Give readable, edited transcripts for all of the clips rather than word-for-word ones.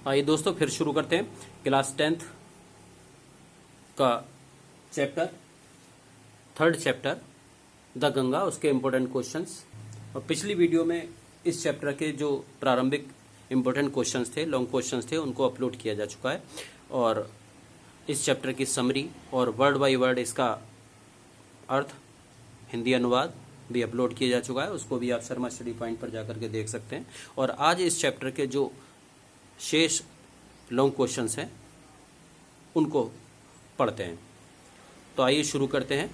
आइए दोस्तों फिर शुरू करते हैं क्लास 10th का chapter, third chapter the Ganga, उसके इम्पोर्टेंट क्वेश्चंस। और पिछली वीडियो में इस चैप्टर के जो प्रारंभिक इम्पोर्टेंट क्वेश्चंस थे, लॉन्ग क्वेश्चंस थे, उनको अपलोड किया जा चुका है। और इस चैप्टर की समरी और वर्ड बाय वर्ड इसका अर्थ, हिंदी अनुवाद भी अपलोड किया जा चुका है। उसको भी आप शर्मा स्टडी पॉइंट पर जाकर के देख सकते हैं। और आज इस चैप्टर के जो शेष लॉन्ग क्वेश्चंस हैं उनको पढ़ते हैं। तो आइए शुरू करते हैं।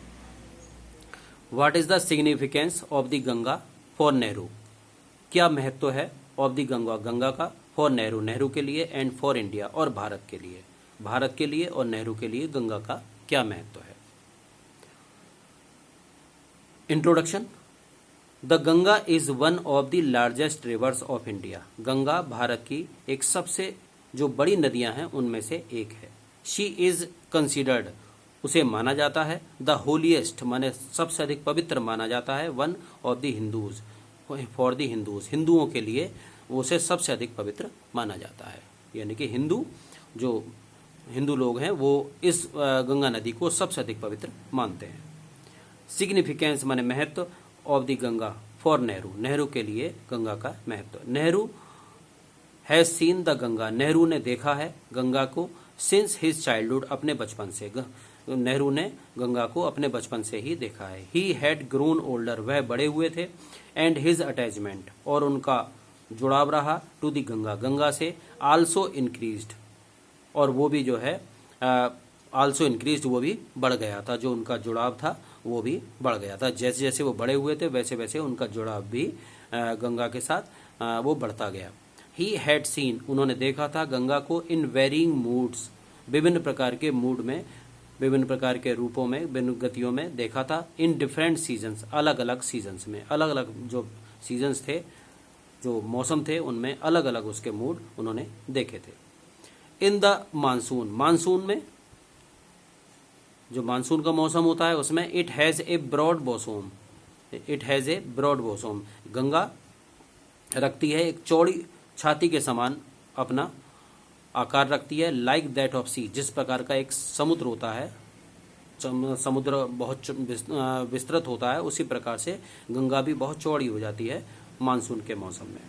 What is the significance of the Ganga for Nehru? क्या महत्व है ऑफ द गंगा, गंगा का, फॉर नेहरू, नेहरू के लिए, एंड फॉर इंडिया, और भारत के लिए, भारत के लिए और नेहरू के लिए गंगा का क्या महत्व है? Introduction. The Ganga is one of the largest reverse of India. Ganga Bharat की एक सबसे जो बड़ी नदियां हैं उनमें से एक है। शी इज कंसिडर्ड, उसे माना जाता है, द होलीएस्ट माने सबसे अधिक पवित्र माना जाता है, one of the Hindus, for the Hindus, हिंदुओं के लिए उसे सबसे अधिक पवित्र माना जाता है। यानी कि हिंदू लोग हैं वो इस गंगा नदी को सबसे अधिक पवित्र मानते हैं। सिग्निफिकेंस माने महत्व, of the Ganga for Nehru, Nehru के लिए गंगा का महत्व। Nehru has seen the Ganga, Nehru ने देखा है गंगा को, सिंस हिज चाइल्डहुड, अपने बचपन से। नेहरू ने गंगा को अपने बचपन से ही देखा है। ही हैड ग्रोन ओल्डर, वह बड़े हुए थे, एंड हिज अटैचमेंट, और उनका जुड़ाव रहा, टू द गंगा, गंगा से, आल्सो इंक्रीज्ड, और वो भी जो है आल्सो इंक्रीज्ड, वो भी बढ़ गया था, जो उनका जुड़ाव था वो भी बढ़ गया था। जैसे जैसे वो बड़े हुए थे वैसे वैसे उनका जुड़ाव भी गंगा के साथ वो बढ़ता गया। ही हैड सीन, उन्होंने देखा था गंगा को, इन वेरिंग मूड्स, विभिन्न प्रकार के मूड में, विभिन्न प्रकार के रूपों में, विभिन्न गतियों में देखा था। इन डिफरेंट सीजन्स, अलग अलग सीजन्स में, अलग अलग जो सीजन्स थे, जो मौसम थे, उनमें अलग अलग उसके मूड उन्होंने देखे थे। इन द मानसून, मानसून में, जो मानसून का मौसम होता है उसमें, it has a broad bosom, it has a broad bosom, Ganga रखती है एक चौड़ी छाती के समान अपना आकार रखती है, लाइक दैट ऑफ सी, जिस प्रकार का एक समुद्र होता है, समुद्र बहुत विस्तृत होता है, उसी प्रकार से गंगा भी बहुत चौड़ी हो जाती है मानसून के मौसम में।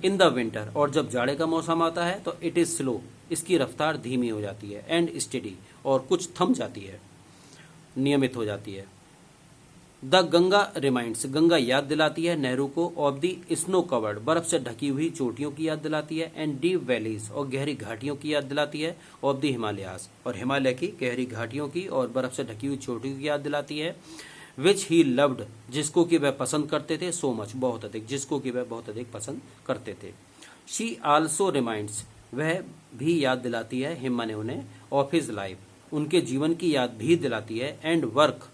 इन द विंटर, और जब जाड़े का मौसम आता है तो इट इज स्लो, इसकी रफ्तार धीमी हो जाती है, एंड स्टेडी, और कुछ थम जाती है, नियमित हो जाती है। द गंगा रिमाइंड्स, गंगा याद दिलाती है नेहरू को, ऑफ द स्नो कवर्ड, बर्फ से ढकी हुई चोटियों की याद दिलाती है, एंड डीप वैलीज, और गहरी घाटियों की याद दिलाती है, ऑफ द हिमालयास, और हिमालय की गहरी घाटियों की और बर्फ से ढकी हुई चोटियों की याद दिलाती है। विच ही लव्ड, जिसको कि वह पसंद करते थे, सो मच, बहुत अधिक, जिसको कि वह बहुत अधिक पसंद करते थे। शी आल्सो रिमाइंड्स, वह भी याद दिलाती है, हिम माने उन्हें, ऑफ हिज लाइफ, उनके जीवन की याद भी दिलाती है, एंड वर्क,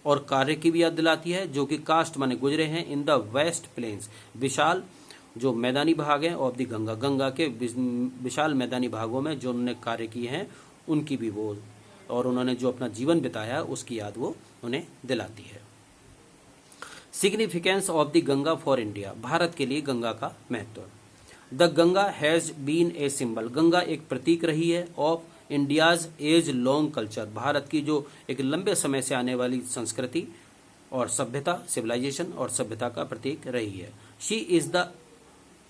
और कार्य की भी याद दिलाती है, जो कि कास्ट माने गुजरे हैं, इन द वेस्ट प्लेन्स, विशाल जो मैदानी भाग हैं, ऑफ द गंगा, गंगा के विशाल मैदानी भागों में जो उन्होंने कार्य किए हैं उनकी भी वो, और उन्होंने जो अपना जीवन बिताया उसकी याद वो उन्हें दिलाती है। Significance of the Ganga for India, Bharat के लिए गंगा का महत्व। The Ganga has been a symbol, Ganga एक प्रतीक रही है, of India's age long culture, Bharat की जो एक लंबे समय से आने वाली संस्कृति और सभ्यता, सिविलाइजेशन और सभ्यता का प्रतीक रही है। She is the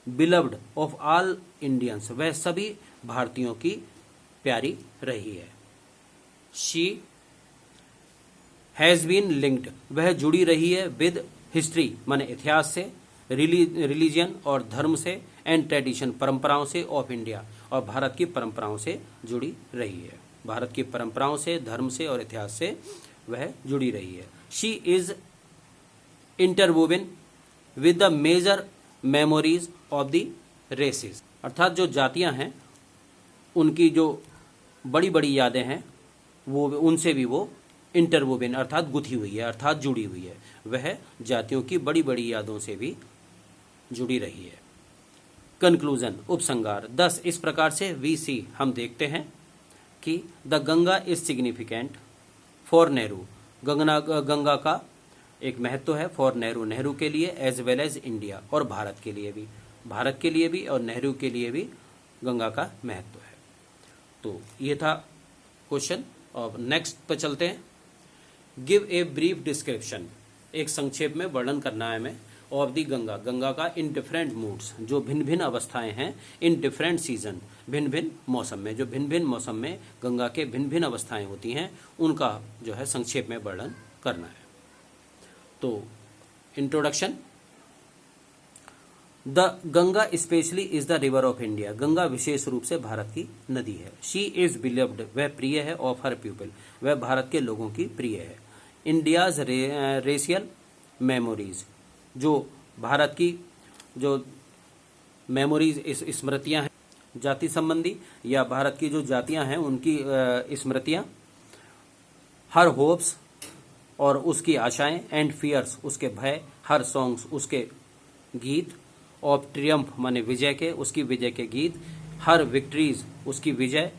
beloved of all Indians, वह सभी भारतीयों की प्यारी रही है। शी हैज बीन लिंक्ड, वह जुड़ी रही है, विद हिस्ट्री माने इतिहास से, रिलीजन और धर्म से, एंड ट्रेडिशन परंपराओं से, ऑफ इंडिया, और भारत की परंपराओं से जुड़ी रही है, भारत की परंपराओं से, धर्म से और इतिहास से वह जुड़ी रही है। She is interwoven with the major memories of the races, अर्थात जो जातियां हैं उनकी जो बड़ी बड़ी यादें हैं वो उनसे भी वो इंटरवोवन अर्थात गुथी हुई है, अर्थात जुड़ी हुई है, वह जातियों की बड़ी बड़ी यादों से भी जुड़ी रही है। कंक्लूजन, उपसंगार। 10 इस प्रकार से वी सी, हम देखते हैं कि the Ganga is significant for Nehru, Ganga का एक महत्व है, फॉर नेहरू, नेहरू के लिए, एज वेल एज इंडिया, और भारत के लिए भी, भारत के लिए भी और नेहरू के लिए भी गंगा का महत्व है। तो ये था क्वेश्चन। अब नेक्स्ट पर चलते हैं। गिव ए ब्रीफ डिस्क्रिप्शन, एक संक्षेप में वर्णन करना है हमें, ऑफ दी गंगा, गंगा का इन डिफरेंट मूड्स, जो भिन्न भिन्न अवस्थाएं हैं, इन डिफरेंट सीजन, भिन्न भिन्न मौसम में, जो भिन्न भिन्न मौसम में गंगा के भिन्न भिन्न अवस्थाएं होती हैं, उनका जो है संक्षेप में वर्णन करना है। तो introduction. The Ganga specially is the river of India, Ganga विशेष रूप से भारत की नदी है। शी इज बिलव्ड, वह प्रिय है, ऑफ हर पीपल, वह भारत के लोगों की प्रिय है। इंडियाज रेशियल मेमोरीज, जो भारत की जो मेमोरीज, स्मृतियां हैं जाति संबंधी, या भारत की जो जातियां हैं उनकी स्मृतियां। हर होप्स, और उसकी आशाएं, एंड फियर्स, उसके भय। हर सॉन्ग्स, उसके गीत। ऑफ ट्रियम्फ, माने विजय के, उसकी विजय के गीत। हर विक्ट्रीज, उसकी विजय।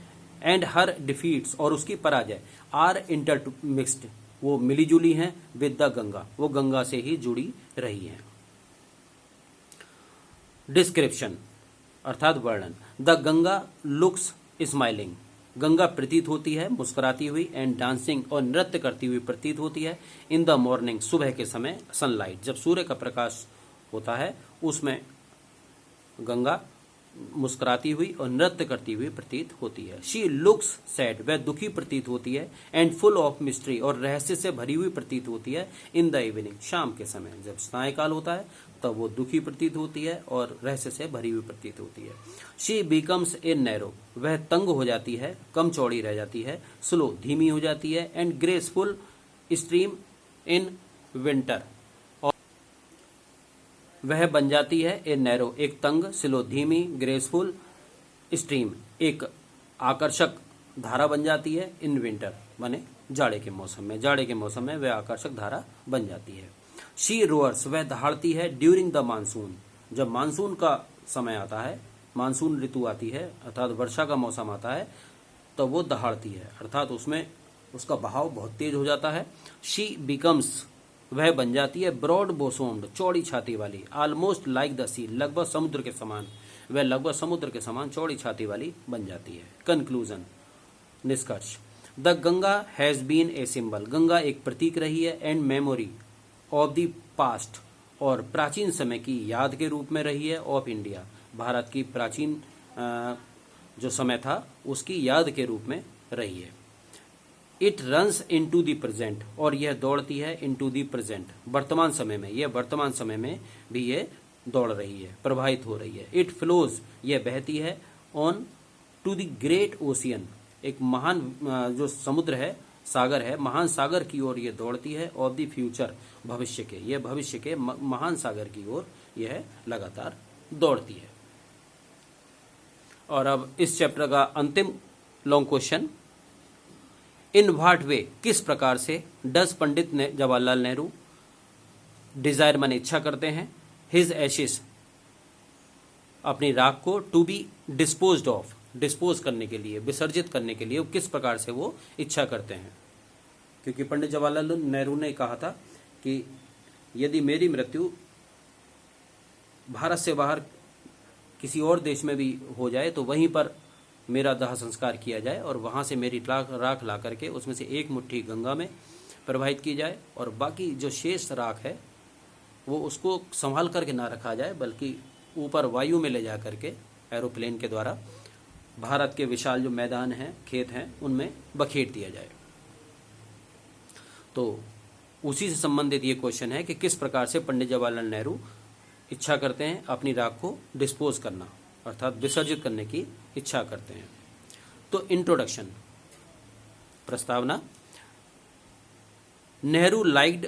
एंड हर डिफीट्स, और उसकी पराजय। आर इंटरमिक्स्ड, वो मिली जुली हैं। विद द गंगा, वो गंगा से ही जुड़ी रही हैं। डिस्क्रिप्शन अर्थात वर्णन। The Ganga looks smiling, Ganga प्रतीत होती है मुस्कुराती हुई। एंड डांसिंग, और नृत्य करती हुई प्रतीत होती है। इन द मॉर्निंग, सुबह के समय। सनलाइट, जब सूर्य का प्रकाश होता है उसमें गंगा मुस्कुराती हुई और नृत्य करती हुई प्रतीत होती है। शी लुक्स सैड, वह दुखी प्रतीत होती है। एंड फुल ऑफ मिस्ट्री, और रहस्य से भरी हुई प्रतीत होती है। इन द इवनिंग, शाम के समय, जब सायंकाल होता है तब वो दुखी प्रतीत होती है और रहस्य से भरी हुई प्रतीत होती है। शी बिकम्स ए नैरो, वह तंग हो जाती है, कम चौड़ी रह जाती है। स्लो, धीमी हो जाती है। And graceful stream in winter, वह बन जाती है ए नैरो, एक तंग। स्लो, धीमी। ग्रेसफुल स्ट्रीम, एक आकर्षक धारा बन जाती है। इन विंटर, माने जाड़े के मौसम में, जाड़े के मौसम में वह आकर्षक धारा बन जाती है। शी रोअर्स, वह दहाड़ती है। ड्यूरिंग द मानसून, जब मानसून का समय आता है, मानसून ऋतु आती है अर्थात वर्षा का मौसम आता है, तो वो दहाड़ती है अर्थात उसमें उसका बहाव बहुत तेज हो जाता है। शी बिकम्स, वह बन जाती है। ब्रॉड बोसोम्ड, चौड़ी छाती वाली। ऑलमोस्ट लाइक द सी, लगभग समुद्र के समान, वह लगभग समुद्र के समान चौड़ी छाती वाली बन जाती है। कंक्लूजन, निष्कर्ष। The Ganga has been a symbol, Ganga एक प्रतीक रही है। And memory of the past, और प्राचीन समय की याद के रूप में रही है। ऑफ इंडिया, भारत की प्राचीन जो समय था उसकी याद के रूप में रही है। It runs into the present, और यह दौड़ती है इन टू दी प्रेजेंट, वर्तमान समय में, यह वर्तमान समय में भी ये दौड़ रही है, प्रवाहित हो रही है। इट फ्लोज, यह बहती है। On to the great ocean, एक महान जो समुद्र है, सागर है, महान सागर की ओर यह दौड़ती है। ऑफ द फ्यूचर, भविष्य के, यह भविष्य के महान सागर की ओर यह लगातार दौड़ती है। और अब इस चैप्टर का अंतिम long question. In what way, किस प्रकार से, डज पंडित जवाहरलाल नेहरू डिजायर, माने इच्छा करते हैं। हिज एशिस, अपनी राख को। To be disposed of, dispose करने के लिए, विसर्जित करने के लिए, किस प्रकार से वो इच्छा करते हैं। क्योंकि पंडित जवाहरलाल नेहरू ने कहा था कि यदि मेरी मृत्यु भारत से बाहर किसी और देश में भी हो जाए तो वहीं पर मेरा दाह संस्कार किया जाए, और वहां से मेरी राख ला करके उसमें से एक मुट्ठी गंगा में प्रवाहित की जाए, और बाकी जो शेष राख है वो उसको संभाल करके ना रखा जाए, बल्कि ऊपर वायु में ले जा करके एरोप्लेन के द्वारा भारत के विशाल जो मैदान हैं, खेत हैं, उनमें बखेर दिया जाए। तो उसी से संबंधित ये क्वेश्चन है कि किस प्रकार से पंडित जवाहरलाल नेहरू इच्छा करते हैं अपनी राख को डिस्पोज करना, अर्थात विसर्जित करने की इच्छा करते हैं। तो इंट्रोडक्शन, प्रस्तावना। Nehru liked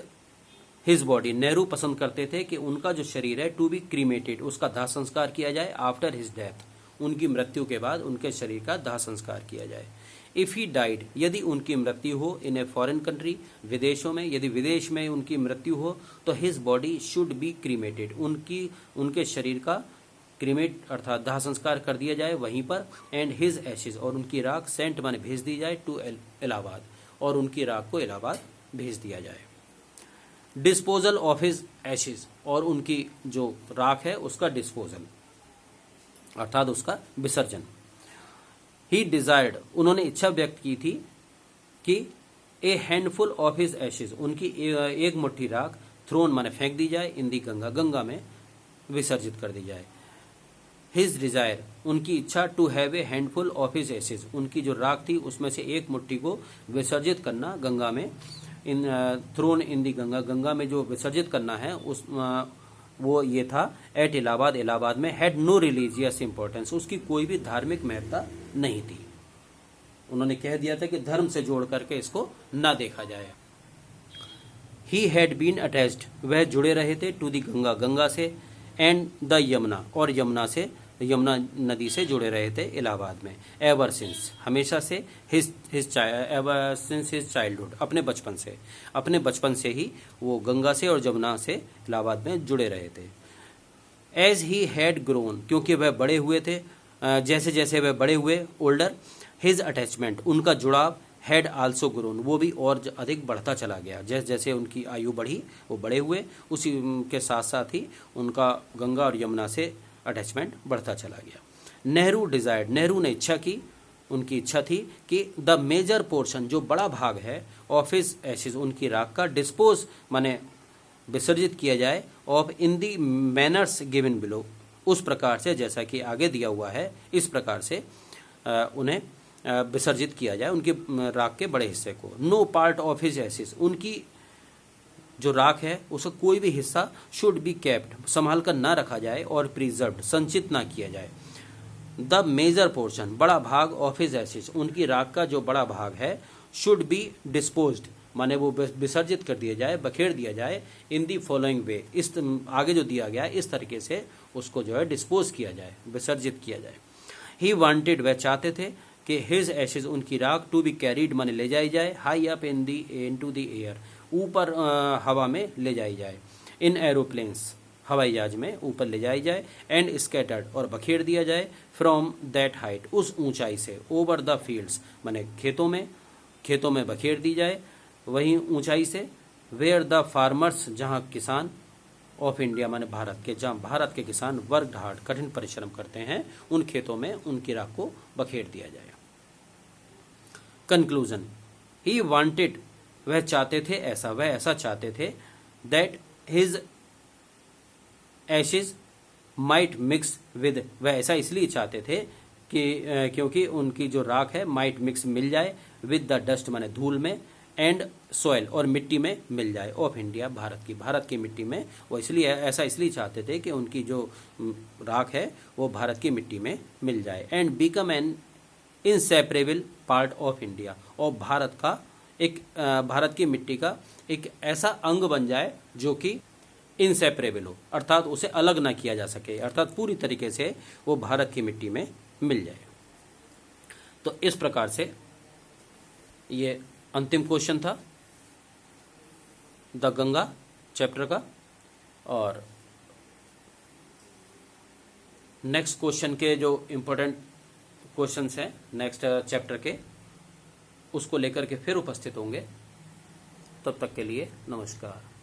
his body, Nehru पसंद करते थे कि उनका जो शरीर है टू बी क्रीमेटेड, उसका दाह संस्कार किया जाए। आफ्टर हिज डेथ, उनकी मृत्यु के बाद उनके शरीर का दाह संस्कार किया जाए। इफ ही डाइड, यदि उनकी मृत्यु हो इन ए फॉरेन कंट्री, विदेशों में, यदि विदेश में उनकी मृत्यु हो तो his body should be cremated, उनके शरीर का क्रीमेट अर्थात दाह संस्कार कर दिया जाए वहीं पर। एंड हिज एशिज, और उनकी राख सेंट माने भेज दी जाए टू इलाहाबाद, और उनकी राख को इलाहाबाद भेज दिया जाए। डिस्पोजल ऑफ हिज एशिज, और उनकी जो राख है उसका डिस्पोजल। अर्थात उसका विसर्जन। ही डिजायर्ड, उन्होंने इच्छा व्यक्त की थी कि ए हैंडफुल ऑफ हिज एशेज, उनकी एक मुट्ठी राख थ्रोन माने फेंक दी जाए, इन दी गंगा, गंगा में विसर्जित कर दी जाए। हिज डिजायर, उनकी इच्छा, to have a handful of his ashes, उनकी जो राख थी उसमें से एक मुट्ठी को विसर्जित करना गंगा में, इन थ्रोन इन दी गंगा, गंगा में जो विसर्जित करना है उस वो ये था। एट इलाहाबाद, इलाहाबाद में। हैड नो रिलीजियस इंपॉर्टेंस, उसकी कोई भी धार्मिक महत्ता नहीं थी। उन्होंने कह दिया था कि धर्म से जोड़ करके इसको ना देखा जाए। ही हैड बीन अटैच्ड, वह जुड़े रहे थे, टू दी गंगा, गंगा से, एंड द यमुना, और यमुना से, यमुना नदी से जुड़े रहे थे इलाहाबाद में। एवर सिंस, हमेशा से, एवर सिंस हिज चाइल्डहुड, अपने बचपन से ही वो गंगा से और यमुना से इलाहाबाद में जुड़े रहे थे। एज ही हैड ग्रोन, क्योंकि वह बड़े हुए थे, जैसे जैसे वह बड़े हुए, ओल्डर, हिज अटैचमेंट, उनका जुड़ाव, हैड आल्सो ग्रोन, वो भी और अधिक बढ़ता चला गया। जैसे जैसे उनकी आयु बढ़ी वो बड़े हुए, उसी के साथ साथ ही उनका गंगा और यमुना से अटैचमेंट बढ़ता चला गया। नेहरू डिजायर्ड, नेहरू ने इच्छा की, उनकी इच्छा थी कि द मेजर पोर्शन, जो बड़ा भाग है, ऑफ हिज एशेज, उनकी राख का, डिस्पोज माने विसर्जित किया जाए, of in the manners given below, उस प्रकार से जैसा कि आगे दिया हुआ है, इस प्रकार से उन्हें विसर्जित किया जाए, उनकी राख के बड़े हिस्से को। No part of his ashes, उनकी जो राख है उसका कोई भी हिस्सा शुड बी केप्ट, संभाल कर ना रखा जाए, और प्रिजर्व्ड, संचित ना किया जाए। द मेजर पोर्शन, बड़ा भाग, ऑफ हिज एशेज, उनकी राख का जो बड़ा भाग है, शुड बी डिस्पोज्ड, माने वो विसर्जित कर दिया जाए, बखेर दिया जाए, इन दी फॉलोइंग वे, इस आगे जो दिया गया है इस तरीके से उसको जो है डिस्पोज किया जाए, विसर्जित किया जाए। ही वांटेड, वह चाहते थे कि हिज एशेज, उनकी राख, टू बी कैरीड, माने ले जाई जाए, high up into the air, ऊपर हवा में ले जाई जाए, इन एरोप्लेन्स, हवाई जहाज में ऊपर ले जाई जाए, एंड स्कैटर्ड, और बखेर दिया जाए, फ्रॉम दैट हाइट, उस ऊंचाई से, ओवर द फील्ड्स, माने खेतों में बखेर दी जाए, वहीं ऊंचाई से, वेयर द फार्मर्स, जहां किसान, ऑफ इंडिया माने भारत के, जहां भारत के किसान वर्क हार्ड, कठिन परिश्रम करते हैं, उन खेतों में उनकी राख को बखेर दिया जाए। कंक्लूजन, ही वांटेड, वह चाहते थे ऐसा, वह ऐसा चाहते थे, that his Ashes might mix with, वह ऐसा इसलिए चाहते थे कि क्योंकि उनकी जो राख है माइट मिक्स, मिल जाए, विद द डस्ट माने धूल में, एंड सॉइल, और मिट्टी में मिल जाए, ऑफ इंडिया, भारत की मिट्टी में, वो इसलिए ऐसा इसलिए चाहते थे कि उनकी जो राख है वो भारत की मिट्टी में मिल जाए, and become an inseparable part of India, और भारत की मिट्टी का एक ऐसा अंग बन जाए जो कि इनसेपरेबल हो, अर्थात उसे अलग ना किया जा सके, अर्थात पूरी तरीके से वो भारत की मिट्टी में मिल जाए। तो इस प्रकार से ये अंतिम क्वेश्चन था द गंगा चैप्टर का, और नेक्स्ट क्वेश्चन के जो इम्पोर्टेंट क्वेश्चंस हैं नेक्स्ट चैप्टर के, उसको लेकर के फिर उपस्थित होंगे। तब तक के लिए नमस्कार।